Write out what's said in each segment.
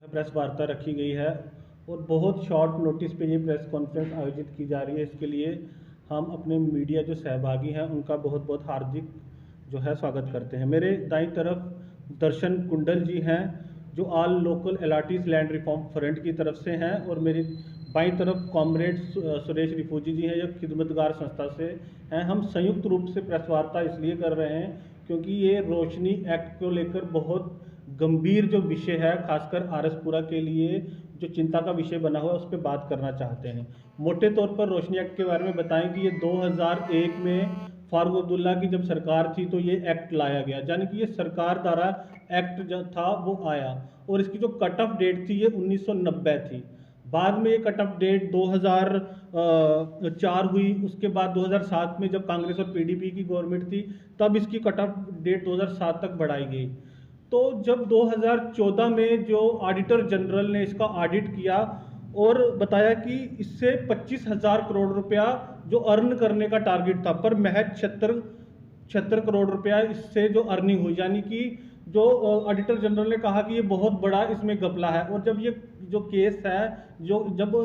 Press वार्ता रखी गई है और बहुत शॉर्ट नोटिस पे ये प्रेस कॉन्फ्रेंस आयोजित की जा रही है। इसके लिए हम अपने मीडिया जो सहभागी हैं उनका बहुत बहुत हार्दिक जो है स्वागत करते हैं। मेरे दाईं तरफ दर्शन कुंडल जी हैं जो All Local Allottees Land Reform Front की तरफ से हैं, और मेरी बाईं तरफ कॉमरेड सुरेश रिफूजी जी हैं जो खिदमतगार संस्था से हैं। हम संयुक्त रूप से प्रेस वार्ता इसलिए कर रहे हैं क्योंकि ये रोशनी एक्ट को लेकर बहुत गंभीर जो विषय है, खासकर आरएसपुरा के लिए जो चिंता का विषय बना हुआ है उस पर बात करना चाहते हैं। मोटे तौर पर रोशनी एक्ट के बारे में बताएं कि ये 2001 में फारूक अब्दुल्ला की जब सरकार थी तो ये एक्ट लाया गया, यानी कि ये सरकार द्वारा एक्ट जो था वो आया, और इसकी जो कट ऑफ डेट थी ये 1990 थी। बाद में ये कट ऑफ डेट 2004 हुई। उसके बाद 2007 में जब कांग्रेस और पीडीपी की गवर्नमेंट थी तब इसकी कट ऑफ डेट 2007 तक बढ़ाई गई। तो जब 2014 में जो ऑडिटर जनरल ने इसका ऑडिट किया और बताया कि इससे 25,000 करोड़ रुपया जो अर्न करने का टारगेट था, पर महज 76 करोड़ रुपया इससे जो अर्निंग हुई, यानी कि जो ऑडिटर जनरल ने कहा कि ये बहुत बड़ा इसमें घपला है। और जब ये जो केस है जो जब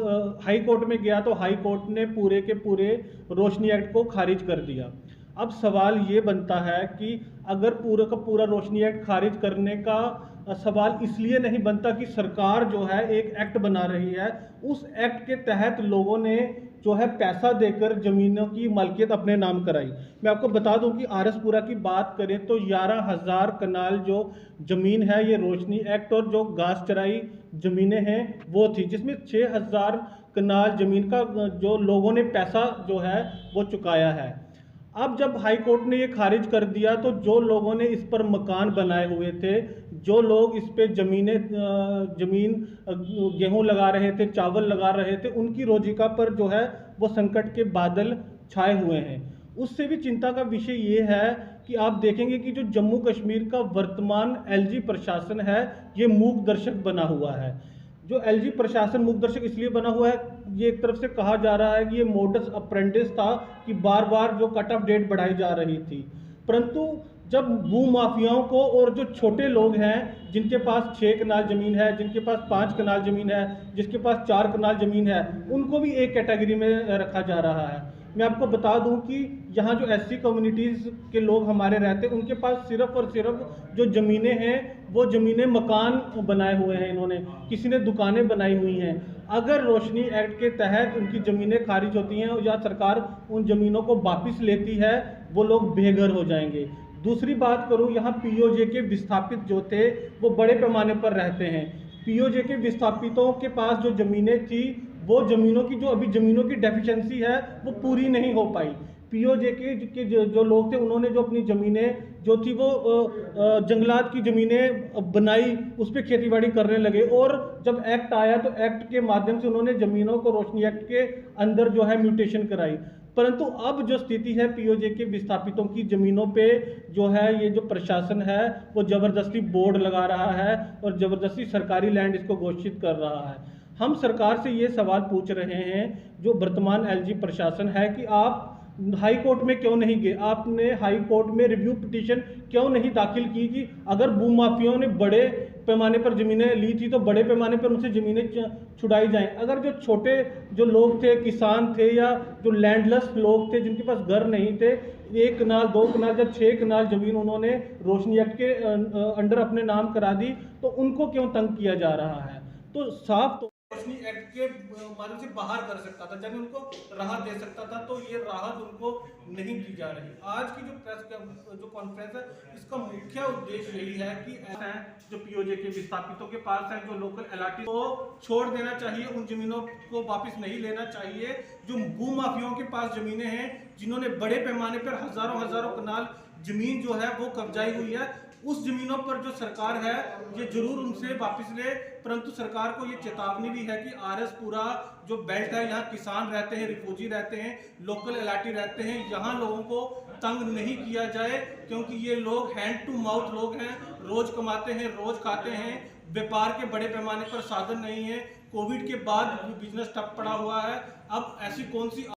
हाई कोर्ट में गया तो हाई कोर्ट ने पूरे के पूरे रोशनी एक्ट को खारिज कर दिया। अब सवाल ये बनता है कि अगर पूरा का पूरा रोशनी एक्ट खारिज करने का सवाल इसलिए नहीं बनता कि सरकार जो है एक एक्ट बना रही है, उस एक्ट के तहत लोगों ने जो है पैसा देकर जमीनों की मालिकियत अपने नाम कराई। मैं आपको बता दूं कि आरएसपुरा की बात करें तो 11,000 कनाल जो जमीन है ये रोशनी एक्ट और जो घास चराई जमीनें हैं वो थी, जिसमें 6,000 कनाल जमीन का जो लोगों ने पैसा जो है वो चुकाया है। अब जब हाई कोर्ट ने ये खारिज कर दिया तो जो लोगों ने इस पर मकान बनाए हुए थे, जो लोग इस पे जमीन गेहूं लगा रहे थे, चावल लगा रहे थे, उनकी रोजीका पर जो है वो संकट के बादल छाए हुए हैं। उससे भी चिंता का विषय ये है कि आप देखेंगे कि जो जम्मू कश्मीर का वर्तमान एलजी प्रशासन है ये मूक दर्शक बना हुआ है। जो एलजी प्रशासन मूक दर्शक इसलिए बना हुआ है, ये एक तरफ से कहा जा रहा है कि ये मोडस अप्रेंटिस था कि बार बार जो कट ऑफ डेट बढ़ाई जा रही थी, परंतु जब भू माफियाओं को और जो छोटे लोग हैं जिनके पास 6 कनाल ज़मीन है, जिनके पास 5 कनाल ज़मीन है, जिसके पास 4 कनाल ज़मीन है, उनको भी एक कैटेगरी में रखा जा रहा है। मैं आपको बता दूं कि यहाँ जो एससी कम्युनिटीज़ के लोग हमारे रहते हैं उनके पास सिर्फ और सिर्फ जो ज़मीनें हैं वो ज़मीनें मकान बनाए हुए हैं, इन्होंने किसी ने दुकानें बनाई हुई हैं। अगर रोशनी एक्ट के तहत उनकी ज़मीनें खारिज होती हैं या सरकार उन ज़मीनों को वापस लेती है, वो लोग बेघर हो जाएंगे। दूसरी बात करूं, यहाँ पीओजे के विस्थापित जो थे वो बड़े पैमाने पर रहते हैं। पीओजे के विस्थापितों के पास जो ज़मीनें थी वो ज़मीनों की जो अभी ज़मीनों की डेफिशिएंसी है वो पूरी नहीं हो पाई। पीओजे के जो लोग थे उन्होंने जो अपनी ज़मीनें जो थी वो जंगलात की ज़मीनें बनाई, उस पर खेतीबाड़ी करने लगे, और जब एक्ट आया तो एक्ट के माध्यम से उन्होंने ज़मीनों को रोशनी एक्ट के अंदर जो है म्यूटेशन कराई। परंतु अब जो स्थिति है पीओजे के विस्थापितों की ज़मीनों पे जो है ये जो प्रशासन है वो ज़बरदस्ती बोर्ड लगा रहा है और ज़बरदस्ती सरकारी लैंड इसको घोषित कर रहा है। हम सरकार से ये सवाल पूछ रहे हैं जो वर्तमान एलजी प्रशासन है कि आप हाई कोर्ट में क्यों नहीं गए, आपने हाई कोर्ट में रिव्यू पिटीशन क्यों नहीं दाखिल की कि अगर भूमाफियाओं ने बड़े पैमाने पर ज़मीनें ली थी तो बड़े पैमाने पर उनसे ज़मीनें छुड़ाई जाएं। अगर जो छोटे जो लोग थे, किसान थे या जो लैंडलेस लोग थे जिनके पास घर नहीं थे, 1 कनाल 2 कनाल या 6 कनाल ज़मीन उन्होंने रोशनी एक्ट के अंडर अपने नाम करा दी, तो उनको क्यों तंग किया जा रहा है। तो साफ तो रोशनी एक्ट के माध्यम से बाहर कर सकता था, यानी उनको राहत दे सकता था, तो ये राहत उनको नहीं दी जा रही। आज की जो प्रेस जो कॉन्फ्रेंस है इसका मुख्य उद्देश्य यही है कि जो पीओजे के विस्थापितों के पास है, जो लोकल एलाटी को छोड़ देना चाहिए, उन जमीनों को वापस नहीं लेना चाहिए। जो भू माफियाओं के पास जमीनें हैं जिन्होंने बड़े पैमाने पर हजारों कनाल जमीन जो है वो कब्जाई हुई है, उस जमीनों पर जो सरकार है ये जरूर उनसे वापस ले, परंतु सरकार को ये चेतावनी भी है कि आरएसपुरा जो बेल्ट है यहाँ किसान रहते हैं, रिफ्यूजी रहते हैं, लोकल एलाटी रहते हैं, यहाँ लोगों को तंग नहीं किया जाए, क्योंकि ये लोग हैंड टू माउथ लोग हैं, रोज कमाते हैं, रोज खाते हैं, व्यापार के बड़े पैमाने पर साधन नहीं है। कोविड के बाद बिजनेस ठप पड़ा हुआ है। अब ऐसी कौन सी